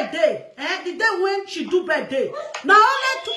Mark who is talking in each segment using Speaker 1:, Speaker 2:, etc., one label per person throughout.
Speaker 1: birthday, the day when she do birthday. Now only to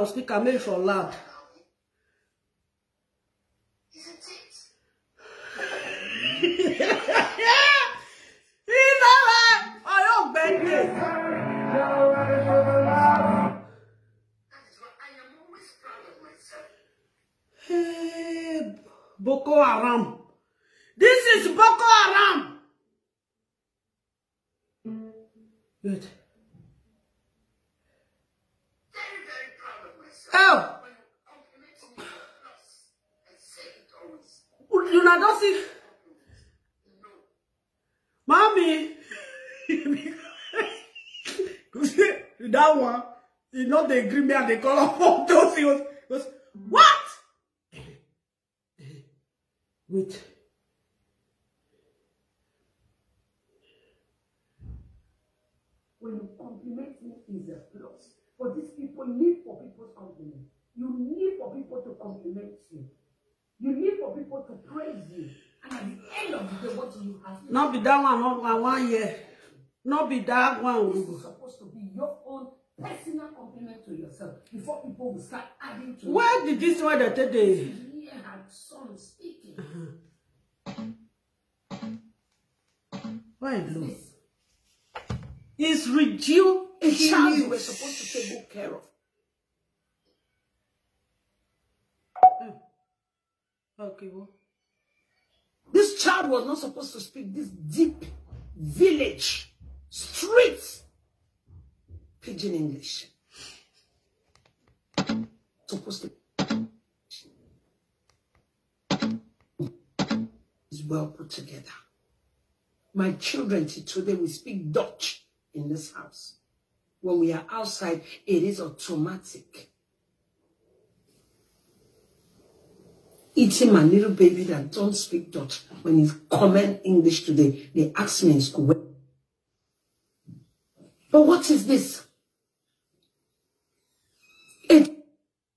Speaker 1: speaker made for loud. Hey, Boko Haram. This is Boko Haram. Good. Oh, you know, don't see, mommy. That one, you know, they agree me and they call up all those things. What? Wait. When you compliment me, is a plus. For these people, need for people's compliment. You need for people to compliment you. You need for people to praise you. And at the end of the day, what do you have? Not be that one, not 1 year. Not be that one. This is supposed to be your own personal compliment to to yourself before people will start adding to
Speaker 2: Where did this one that today?
Speaker 1: Hear her son speaking.
Speaker 2: Why low? It's reduced.
Speaker 1: A child you were supposed to take good care of.
Speaker 2: Okay, well.
Speaker 1: This child was not supposed to speak this deep village, street, Pidgin English. Supposed to is well put together. My children today we speak Dutch in this house. When we are outside, it is automatic. Eating my little baby that don't speak Dutch, when he's comment English today, they ask me in school. But what is this? It's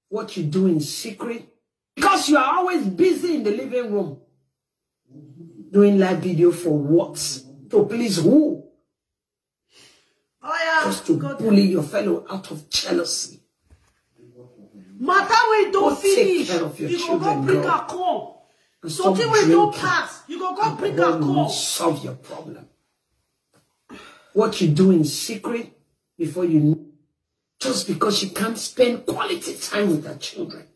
Speaker 1: what you do in secret. Because you are always busy in the living room. Doing live video for what? To please who?
Speaker 2: Oh yeah.
Speaker 1: Just to bully your fellow out of jealousy.
Speaker 2: Matter we don't finish.
Speaker 1: Take care of your
Speaker 2: you
Speaker 1: children,
Speaker 2: go bring
Speaker 1: girl.
Speaker 2: a corn.
Speaker 1: And
Speaker 2: Something we don't pass. You go bring a
Speaker 1: God will
Speaker 2: corn.
Speaker 1: solve your problem. What you do in secret before you know, just because you can't spend quality time with your children.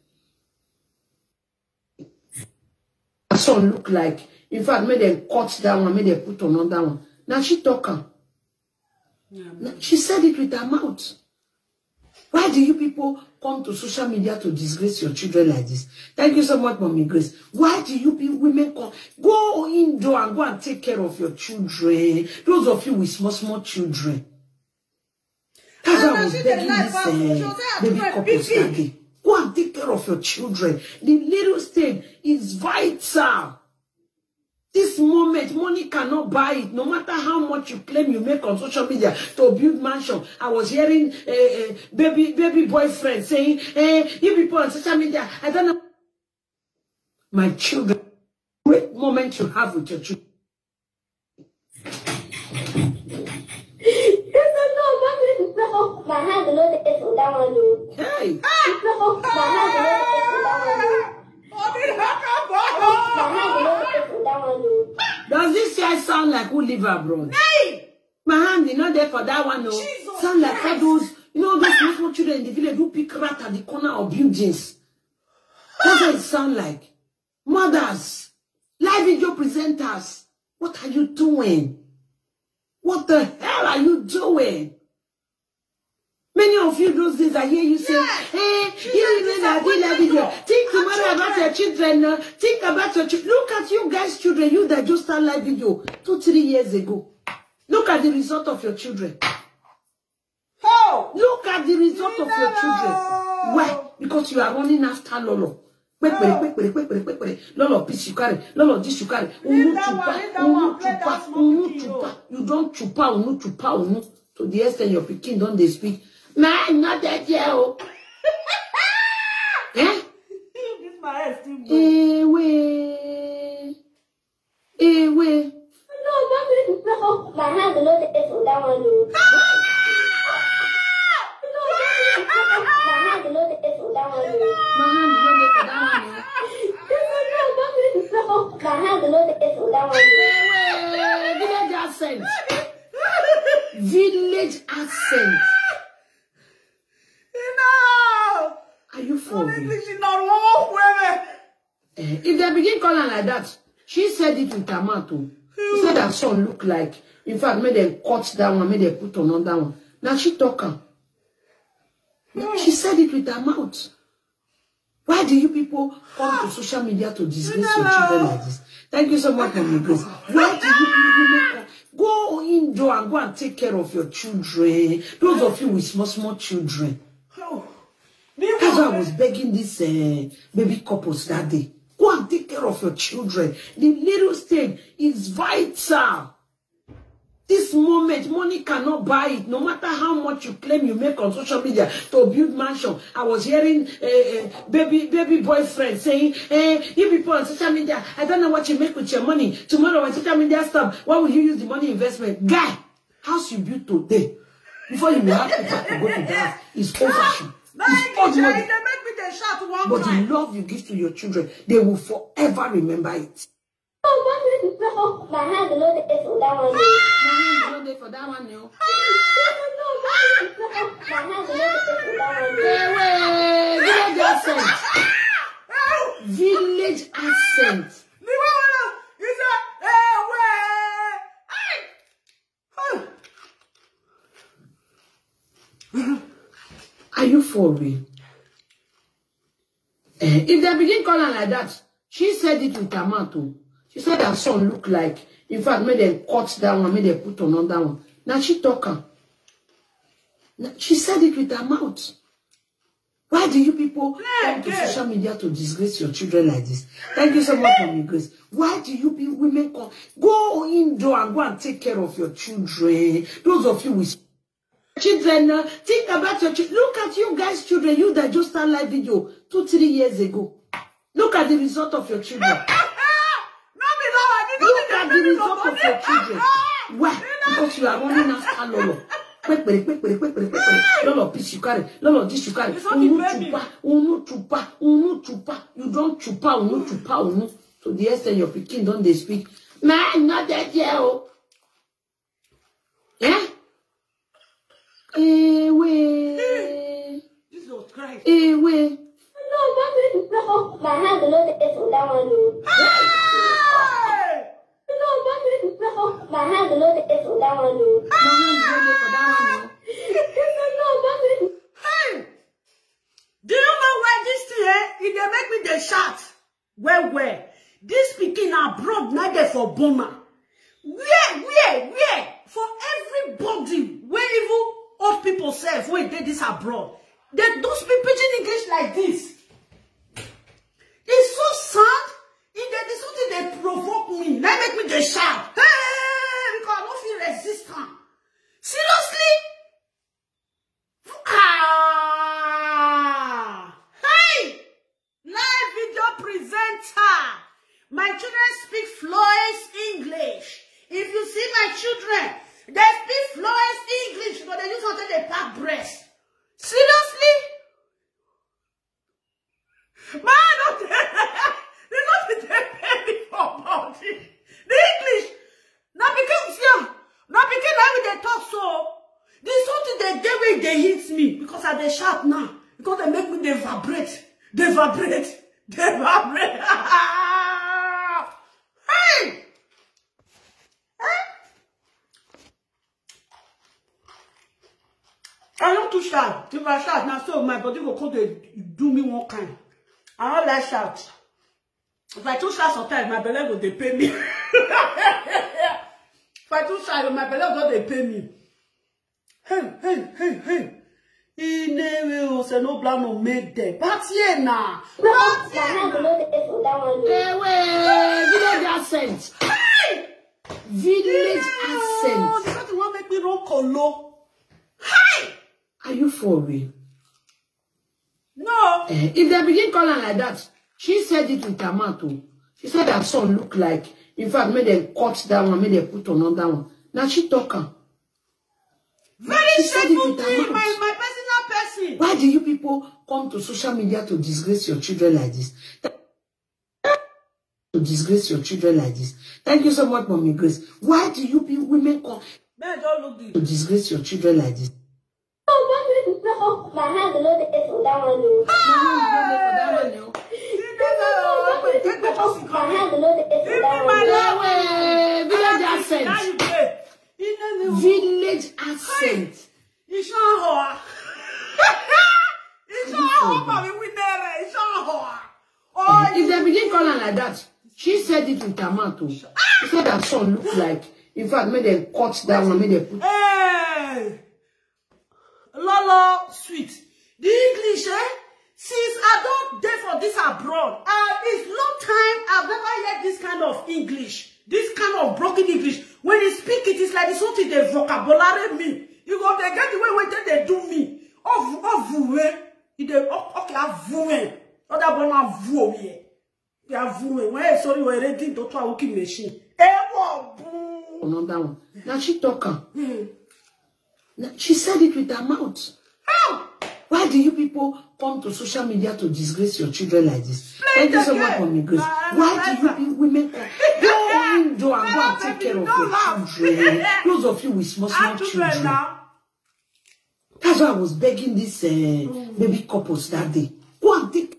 Speaker 1: So look like, in fact, made them cut that one, made them put another one. Now she talking. Yeah, she said it with her mouth. Why do you people come to social media to disgrace your children like this? Thank you so much, Mommy Grace. Why do you people, women come? Go indoor and go and take care of your children. Those of you with small children. That's why I was begging this baby couples that day. Go and take care of your children. The little stage is vital. This moment, money cannot buy it. No matter how much you claim you make on social media to build mansion. I was hearing baby boyfriend saying, you people on social media, I don't know. My children, great moment you have with your children.
Speaker 3: No, my hand no is for that one.
Speaker 1: Hey!
Speaker 3: No, my hand no is for that one.
Speaker 1: Does this guy sound like who live abroad?
Speaker 2: Hey!
Speaker 1: My hand is not there for that one, no.
Speaker 2: Jesus
Speaker 1: Sound like all those, you know, those small children in the village who pick rat at the corner of buildings. That's what it sound like. Mothers, live video presenters, what are you doing? What the hell are you doing? Many of you those days I hear you say, hey, you even have that video. Think tomorrow about your children. Think about your children. Look at you guys' children, you that just start live video 2-3 years ago. Look at the result of your children.
Speaker 2: Oh!
Speaker 1: Look at the result of your children. Why? Because you are running after Lolo. Lolo piece you carry. Lolo this you carry. You don't chupa. To the extent your Pekin don't they speak. Man, not that yellow. Eh? Ewe.
Speaker 3: No, my hand no is for that one. My hand no is for that one.
Speaker 1: My hand is not there for that one.
Speaker 3: My hand no is for that one.
Speaker 1: Village accent. Village accent. Are you for me? If they begin calling like that, she said it with her mouth too. She said her son look like. In fact, made them cut that one, made them put another one. Now she talking. She said it with her mouth. Why do you people come to social media to disgrace your children like this? Thank you so much, Mommy Grace. Why do you people go indoor and go and take care of your children? Those of you with small children. That's why I was begging this baby couples that day. Go and take care of your children. The little stage is vital. This moment, money cannot buy it. No matter how much you claim you make on social media to build mansion. I was hearing baby boyfriend saying, you people on social media, I don't know what you make with your money. Tomorrow when social media stop, why will you use the money investment? Guy, house you build today. before you may ask people to go to dance, it's old-fashioned. It's ordinary.
Speaker 2: They make me the shot one
Speaker 1: But
Speaker 2: time.
Speaker 1: the love you give to your children, they will forever remember it.
Speaker 3: No, my hand is not there for that one.
Speaker 1: My hand is not there for that one, no.
Speaker 3: My hand is not there for that one.
Speaker 1: Village accent. Village accent. Are you for real? If they begin calling like that, she said it with her mouth too. She said her son look like, in fact, made them cut that one, made them put another one. Now she talking. She said it with her mouth. Why do you people come to social media to disgrace your children like this? Thank you so much, Mommy Grace. Why do you people women come? Go indoor and go and take care of your children. Those of you with children, think about your children. Look at you guys, children. You that just started live video 2-3 years ago. Look at the result of your children. Look at the result of your children. Why? Because you are running after Lolo. Lolo, piece you carry. Lolo, this you carry. You don't chupa. So the extent your Pekin don't they speak. Man, not that yet. Yeah?
Speaker 2: Jesus Christ.
Speaker 3: No, my hand is not there for that one. No, my hand is not there for that one.
Speaker 2: Hey, do you know why this thing, if they make me the shot? Where? This speaking abroad, not there for Boma. Where? For everybody, where even old people say, where they this abroad, they don't speak Pidgin English like this. It's so sad. If they do something, they provoke me. They make me the shout. Hey, because I don't feel resistant. Seriously? Hey! Live video presenter. My children speak fluent English. If you see my children, they speak fluent English, but they use something they pack breast. Seriously? Man, they not pay me for body. The English. Now because they talk so. There's something they get when they hit me because I they shout now. Because they make me they vibrate. Hey! I'm not too shy. If I shout now, so my body will come to do me one kind. I don't like shout. If I too shy sometimes, my belly will they pay me. If I too shy, my belly will they pay me. Hey. Inewe se no plan no make them. Party na.
Speaker 3: My hand is not there for that one.
Speaker 1: Village accent. Village accent.
Speaker 2: This is what make me run colo. Hi.
Speaker 1: Are you for real?
Speaker 2: No.
Speaker 1: If they begin calling like that, she said it with her mouth too. She said her son look like, in fact, made them cut that one, made them put another one. Now she talking.
Speaker 2: Very simple thing, my personal person.
Speaker 1: Why do you people come to social media to disgrace your children like this? Thank you so much, Mommy Grace. Why do you people women come to disgrace your children like this?
Speaker 3: No, my hand is not there for that one.
Speaker 1: My hand is not there for that one.
Speaker 3: My hand is not there for that one.
Speaker 1: Village accent. Village accent.
Speaker 2: It's not hard. It's not hard, we never. It's not hard.
Speaker 1: If they begin calling like that, she said it with her mouth too. She said her son look like, in fact, made them cut that one, made them put.
Speaker 2: Hey, Lolo, sweet. The English, since I don't dare for this abroad, it's long time I've never heard this kind of English, this kind of broken English. When they speak it, it's like it's something they vocabulary me. You go, they get the way when they do me. Other one are voué. They are voué. When sorry, we're ready to try working machine.
Speaker 1: Another one. Now she talking.
Speaker 2: She said it with her mouth. How? Why do you people come to social media to disgrace your children like this? Thank you so much for me, Grace. Why do you women go and go and take care of your children? Those of you with small children. That's why I was begging this baby couples that day. Go and take.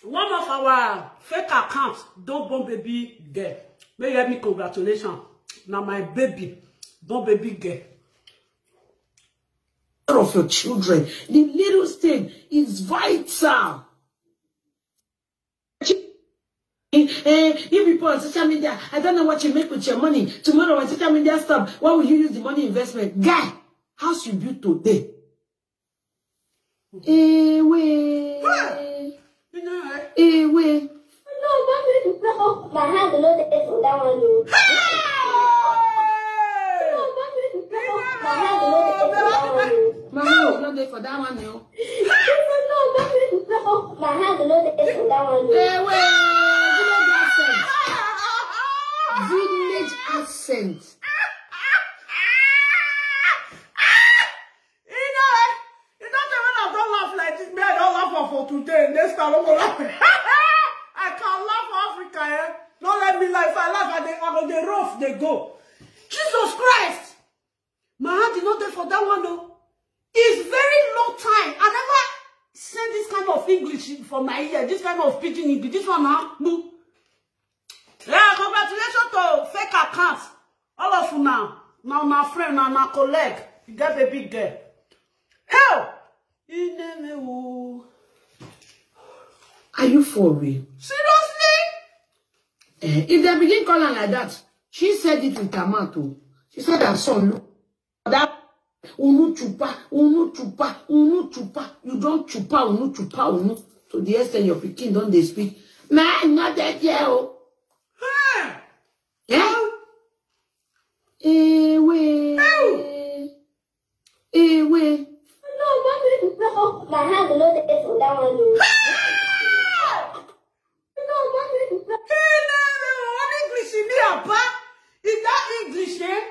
Speaker 4: One of our fake accounts don't born baby girl. May you help me congratulations. Now my baby, born baby girl.
Speaker 2: Of your children, the little thing is vital. You people on social media, I don't know what you make with your money. Tomorrow when social media stop, what will you use the money investment? Guy, house you build today.
Speaker 3: No, mommy, no. My hand is not there for that one. No, mommy, no. My hand is not there for that one.
Speaker 2: My hand is not there for that one, no.
Speaker 3: No, mommy, no. My hand is not there for that one.
Speaker 2: Village accent.
Speaker 4: For today, next time I'm gonna laugh. I can laugh for Africa, eh? Don't let me laugh. If I laugh, I go rough, they go. Jesus Christ! My hand is not there for that one, though. It's very long time. I never sent this kind of English for my ear. This kind of pidgin English. This one, huh? Yeah, congratulations to fake accounts. All of you now. Now my friend, now my colleague. You got a big girl. Hell!
Speaker 2: Are you for real?
Speaker 4: Seriously?
Speaker 2: If they begin calling like that, she said it with her mouth too. She said her son, no. That unu chupa. You don't chupa, unu. To the extent your pikin don't they speak. Man, not that girl. Yeah?
Speaker 3: No, mommy, no. My hand is not there for that one. No, mommy, no.
Speaker 4: Is that English, eh?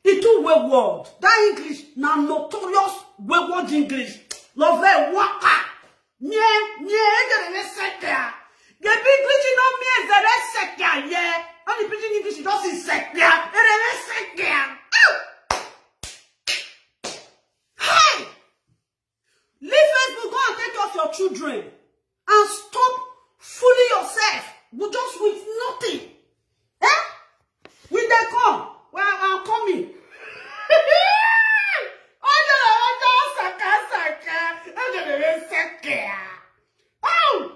Speaker 4: It's too wayward. That English, now notorious wayward English. Loveth waka. Second. The big English, you know, me is the second, yeah. Only Pidgin English, you don't see second. Second. Hey! Leave Facebook, go and take off your children. And stop fooling yourself. Just with nothing. Eh? When they come, well, I'm coming. Oh!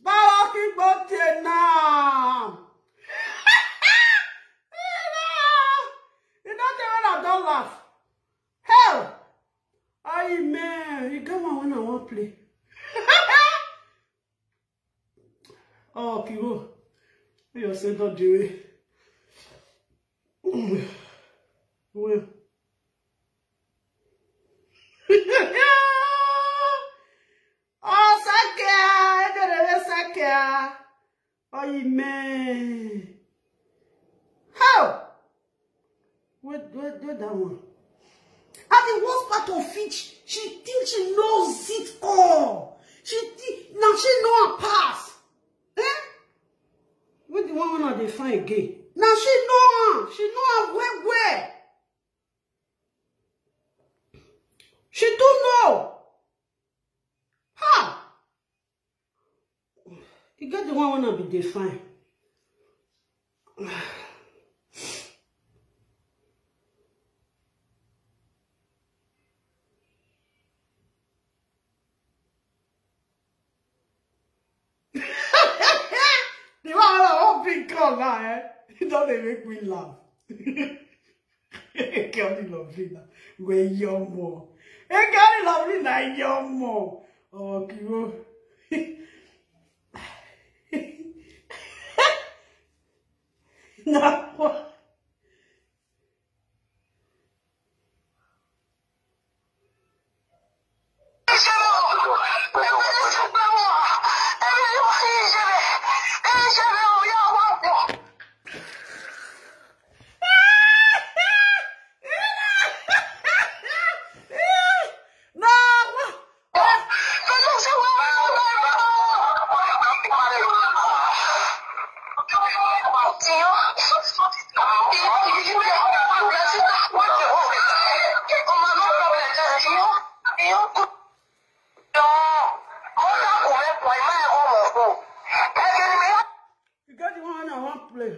Speaker 4: Baraki bote now. You don't tell me I don't laugh. Hell! Aye, man, you come on when I want to play. Oh, Kiwo. You're saying don't do it. Well. Oh, Saka. Oh, man. How? What that one? And the worst part of it, she thinks she knows it all. Now she know her past. Eh? What the one when they find again? Now she know her. She know her where. She don't know. How? You got the one when I be defined. The one all big color, eh? It don't make me laugh. Can't Lovlyn. Where you're more. Can't Lovlyn, you're more. Oh, Kiwo. No. You got the one I want to play.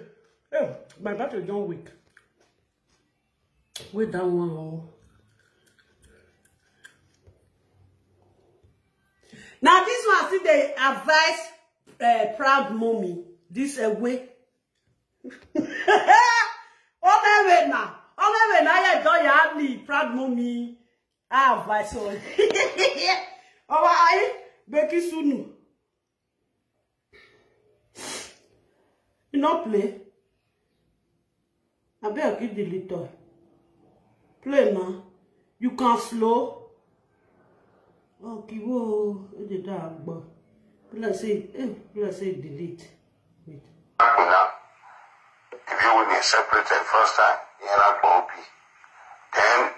Speaker 4: Hey, my battery don't weak. Wait that one long. Now this one, see, they advise proud mommy this way. Oh my now. Oh my now, you don't have me proud mommy. I advise on. Oh my, Becky Sunu. You not play. I better keep the little. Play now. You can slow. Okay, whoa. Let's say delete. Wait.
Speaker 5: If you were separated first time, you're not going to be. Then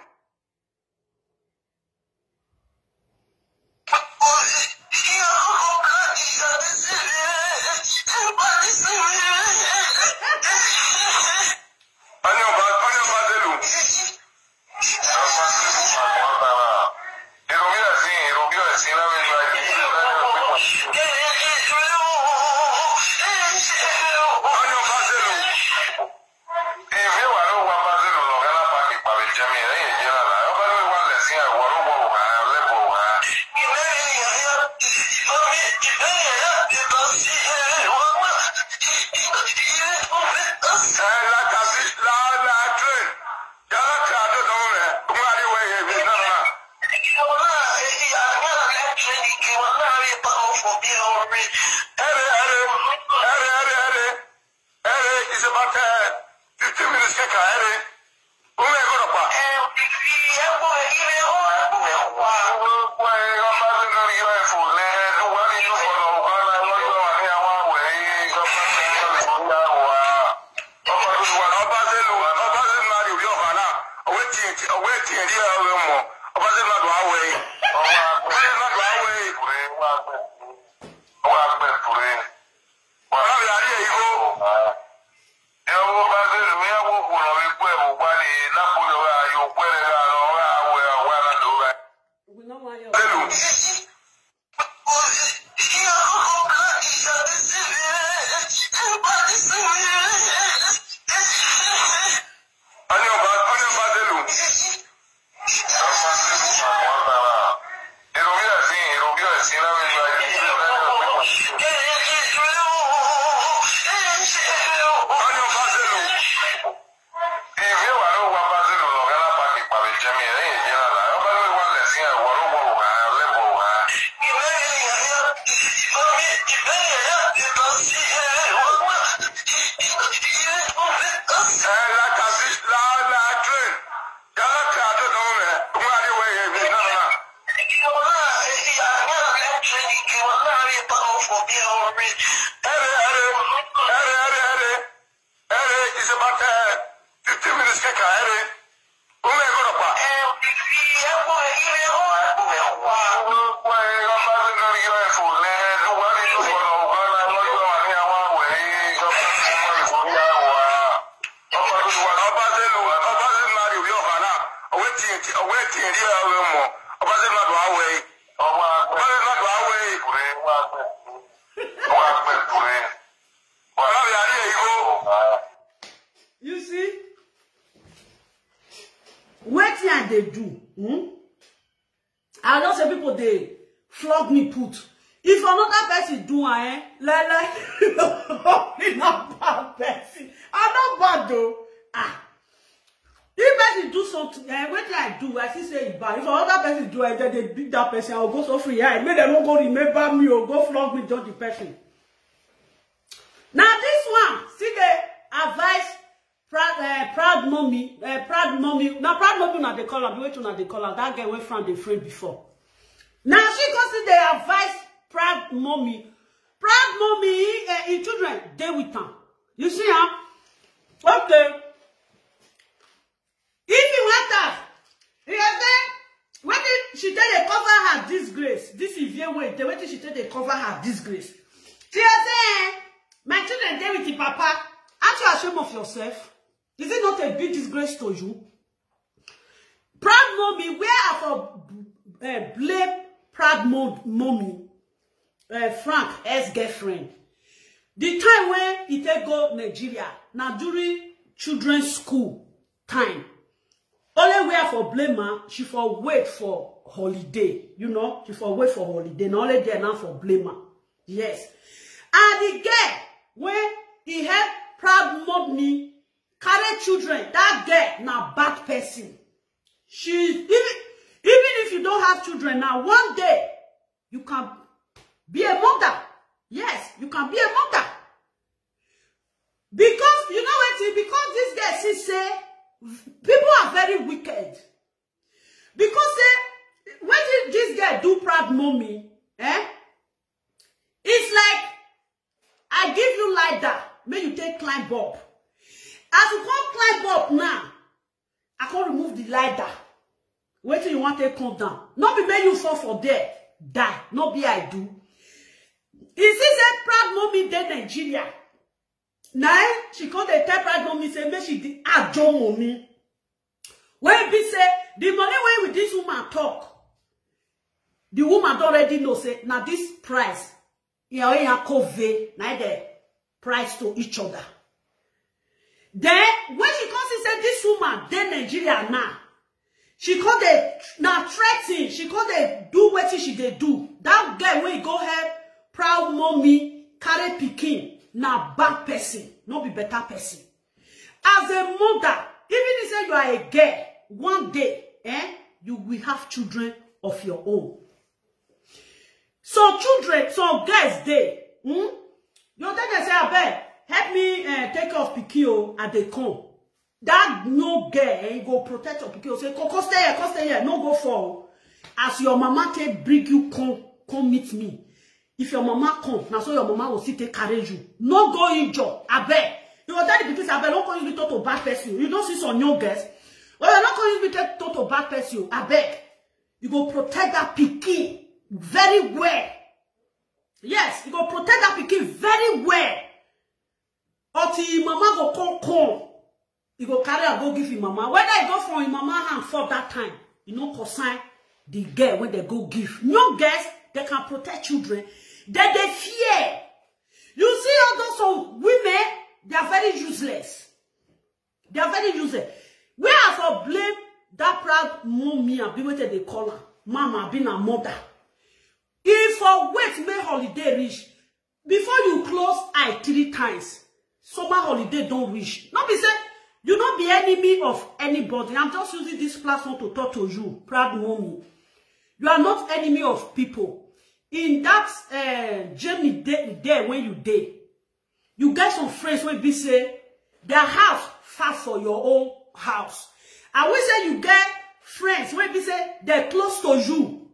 Speaker 4: you see, what can they do? I know some people they flog me put. If another person do not bad person. I'm not bad though. If person do something, what can I do? I see say it bad. If another person do it, then they beat that person, I'll go so free. I made them not go remember me or go flog me, judge the person. Now this one, see the advice proud mommy. Now proud mommy not the color, the way to not the color. That guy went from the friend before. Now she goes to the advice proud mommy. Proud mommy in children, they with her. You see her? Okay. If you want that, you say, when she tell they cover her disgrace, this is your way, the way she tell they cover her disgrace. She say, my children, they with the papa. Aren't you ashamed of yourself? Is it not a big disgrace to you? Proud mommy, where are for
Speaker 2: blame proud mommy, Frank, ex-girlfriend. The time when he take go Nigeria, now during children's school time, only where for blame her, she for wait for holiday, you know, she for wait for holiday, not only there now for blame her. Yes. And the girl, when he had proud mommy, carry children, that girl now bad person. She, even if you don't have children now, one day, you can be a mother. Yes, you can be a mother. Because, you know what, because this girl, she say, people are very wicked. Because, when did this girl do proud mommy, it's like, I give you like that, make you take climb up. As you can't climb up now, I can't remove the ladder. Wait till you want to come down. Not be make you fall for there, die. Not be I do. Is this a proud mommy in Nigeria? Now, she called the proud mommy, say, make she did ajo money. When be say, the money when with this woman talk, the woman already know, say, now this price, you convey, now the price to each other. Then, when she comes and say, this woman, then Nigeria now, she called the, now threatening, she called the, do what she they do. That girl, when you go help, proud mommy, carry Pidgin, now bad person, not be better person. As a mother, even if you say you are a girl, one day, you will have children of your own. So children, so guys, they, you take and say, I beg, help me take care of Pidgin and they come. That no girl, go protect your Pidgin, say, come stay here, no go for. As your mama take bring you, come meet me. If your mama come, now so your mama will still take carry you. No go injure, I beg. You will tell the people, I beg, don't call you to bad person. You don't see some young girls. Well, you're not calling you to bad person, I beg. You go protect that Pidgin very well. Yes, you go protect that Pidgin very well. Until mama go come. You go carry and go give him mama. Whether you go from him mama hand for that time, you know, consign the girl when they go give. Young girls, they can protect children. Then they fear. You see all those women, they are very useless. They are very useless. Where I for blame that proud mommy and be what they call her, mama being a mother. If for wait make holiday reach, before you close eye 3 times, summer holiday don't reach. Not be said, you don't be enemy of anybody. I'm just using this platform to talk to you, proud mommy. You are not enemy of people. In that journey there when you day, you get some friends when be say their house far for your own house. And we say you get friends when be say they're close to you.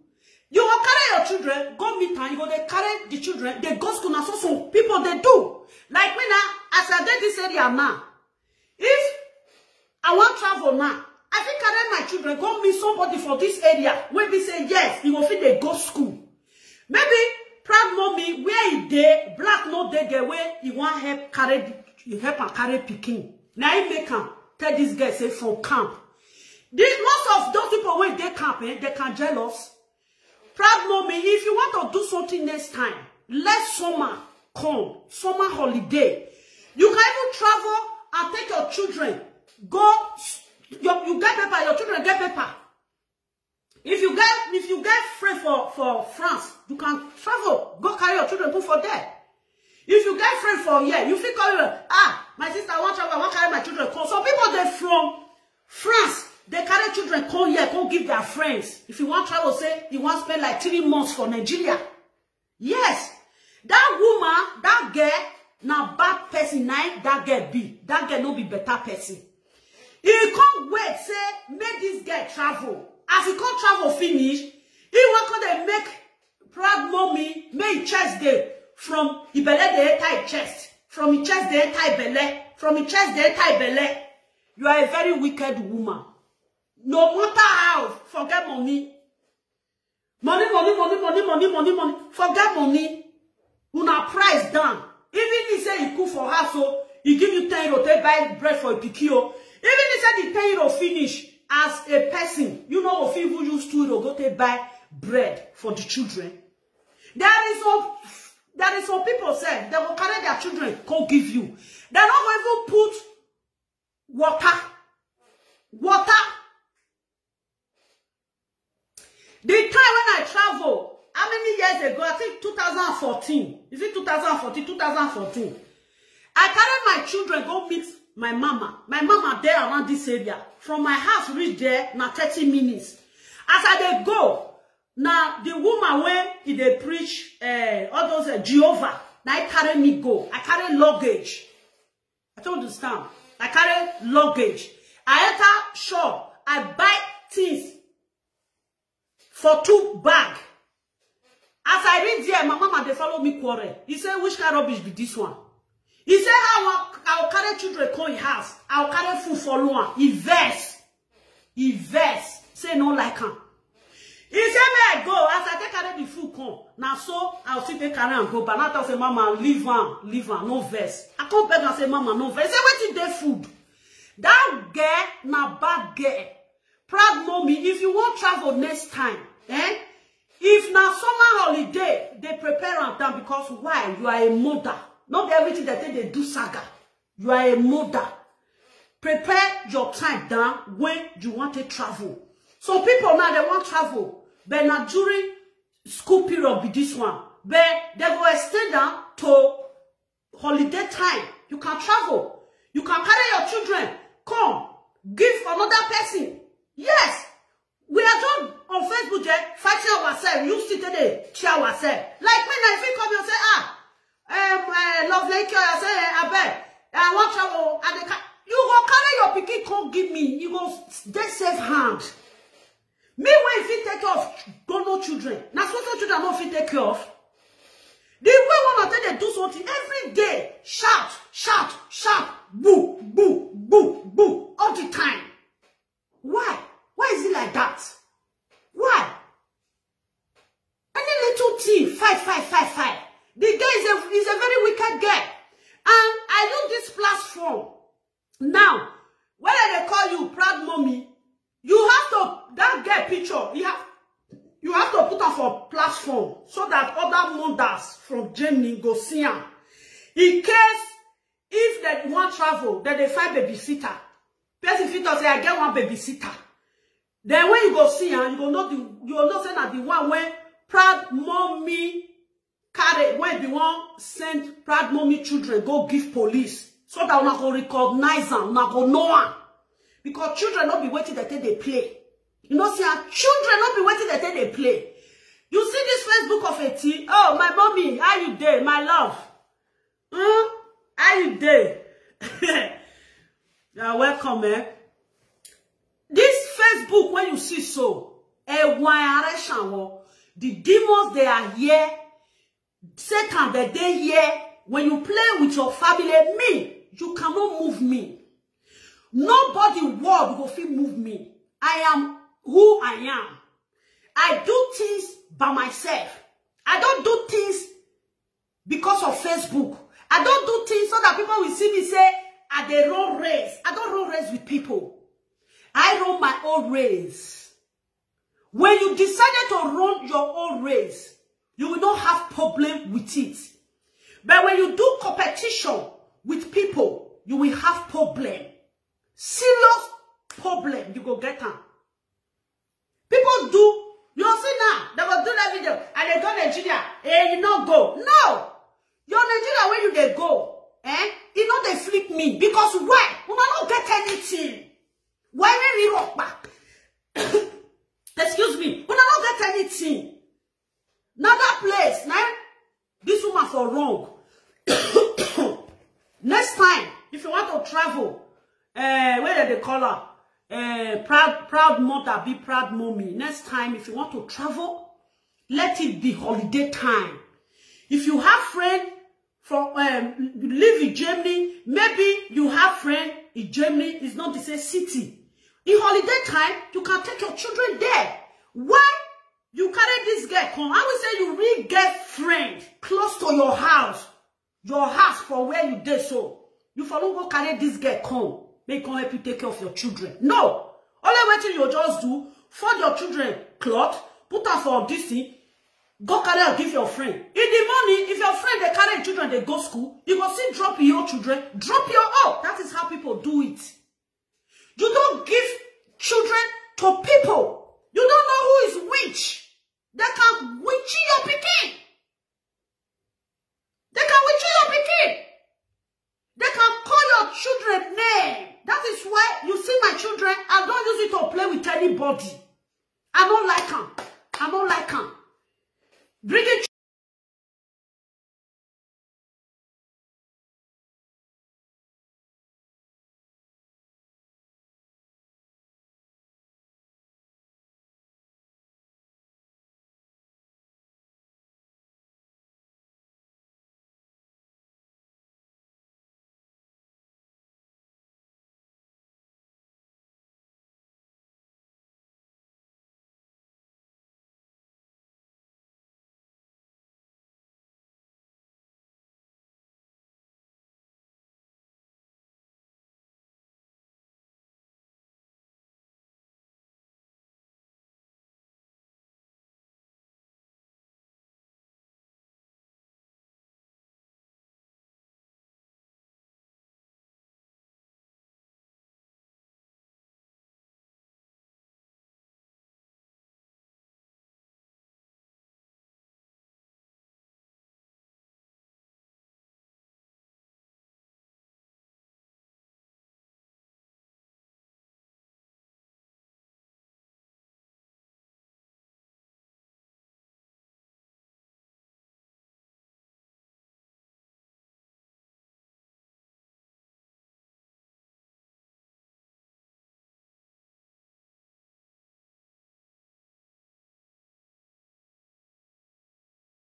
Speaker 2: You will carry your children, go meet and you go they carry the children, they go school now. So some people they do. Like me now, as I did this area now, if I want travel now, I think carry my children, go meet somebody for this area. When they say yes, you will feel they go school. Maybe proud mommy where he dey, black no dey there where he want help carry, help and carry Pidgin. Now he make him tell this guy say from camp. Most of those people when they camp, they can jealous. Proud mommy, if you want to do something next time, let summer come, summer holiday. You can even travel and take your children. Go, you get paper, your children get paper. If you get friend for France, you can travel. Go carry your children go for there. If you get friend for here, you feel call my sister I want travel, I want carry my children come. Some people they from France, they carry children come here, come give their friends. If you want travel, say you want spend like 3 months for Nigeria. Yes, that woman, that girl, now bad person, that girl be. That girl no be better person. He can't wait, say, make this girl travel. As he can't travel finish, he want to make proud mommy, make chest day from the belly the entire chest. From the chest the entire belly. From the chest the entire belly. You are a very wicked woman. No matter how, forget money. Money. Forget money. Una price down. Even he say he cook for her, so he give you 10 euro to buy bread for a Pidgin. Even he said the 10 euro finish as a person. You know, if you use 2 euro, go to buy bread for the children. There is some people say they will carry their children, go give you. They're not going to put water. The time when I travel, how many years ago? I think 2014. Is it 2014? 2014. I carried my children go meet my mama. My mama there around this area. From my house reach there, now 30 minutes. As I go, now the woman where they preach all those Jehovah, now I carry me go. I carry luggage. I don't understand. I carry luggage. I enter shop. I buy things for 2 bags. As I read there, my mama they follow me quarrel. He said, which kind of rubbish be this one? He said, I'll carry children come in house. I'll carry food for one. He verse. Say no like him. He said, may I go? As I take carry the food come. Now so I'll sit there carry and go. But now I say, mama, leave one, no verse. I come back and say, mama, no verse. He said, wait till they food. That girl, na bad girl. Proud mommy, if you want travel next time, if na summer holiday, they prepare on time because why? You are a mother. Not everything that they do saga. You are a mother. Prepare your time down when you want to travel. Some people now, they want travel. But not during school period be this one. But they go extend down to holiday time. You can travel. You can carry your children. Come. Give another person. Yes. We are just on Facebook fighting ourselves. You sit there, cheer ourselves. Like me now, if you come and say, Lovlyn, I say, I bet, I want travel, and you go carry your pikin, come give me, you go, they safe hand. Me, when if you take care of grown children, now so children don't fit take care of. The way one of them they do something every day, shout, boo, boo, boo, boo, all the time. Why? Why is it like that? Why? Any little thing, fight. The guy is a very wicked guy. And I use this platform. Now, when they call you proud mommy, you have to, that girl picture, you have to put on for platform so that other mothers from Germany go see her. In case, if they want travel, then they find babysitter. Person fit say, I get one babysitter. Then when you go see her, you will not say that the one when proud mommy carry, when the one send proud mommy children go give police, so that una go recognize them, una go know her. Because children not be waiting that they play. You know, see, children not be waiting that they play. You see this Facebook of a tea? Oh, my mommy, how you there, my love? How you there? You're welcome, eh? This Facebook, when you see so, the demons, they are here. Satan, that they here. When you play with your family, me, you cannot move me. Nobody world will feel move me. I am who I am. I do things by myself. I don't do things because of Facebook. I don't do things so that people will see me say, I dey run race. I don't run race with people. I run my own race. When you decided to run your own race, you will not have problem with it. But when you do competition with people, you will have problem. Serious problem. You go get them. People do. You see now, they will do that video and they go to Nigeria. You not go. No. Your Nigeria where you they go. You know they flip me. Because why? We don't get anything. Why we rock back? Excuse me. We don't get anything. Another place. Now, this woman for wrong. Next time, if you want to travel, where did they call her? Proud mother, be proud mommy. Next time, if you want to travel, let it be holiday time. If you have friend from live in Germany, maybe you have friend in Germany. It's not the same city. In holiday time, you can take your children there. Why? You carry this girl come. I will say you really get friend close to your house for where you did so. You follow go carry this girl come. They can help you take care of your children. No. Only what you just do, for your children cloth, put her for this thing, go carry her, give your friend. In the morning, if your friend, they carry children, they go school, you go see drop your children, drop your own. That is how people do it. You don't give children to people. You don't know who is which. They can witch your pikin. They can witch your pikin. They can call your children name. That is why you see my children, I don't use it to play with anybody. I don't like them. I don't like them. Bringing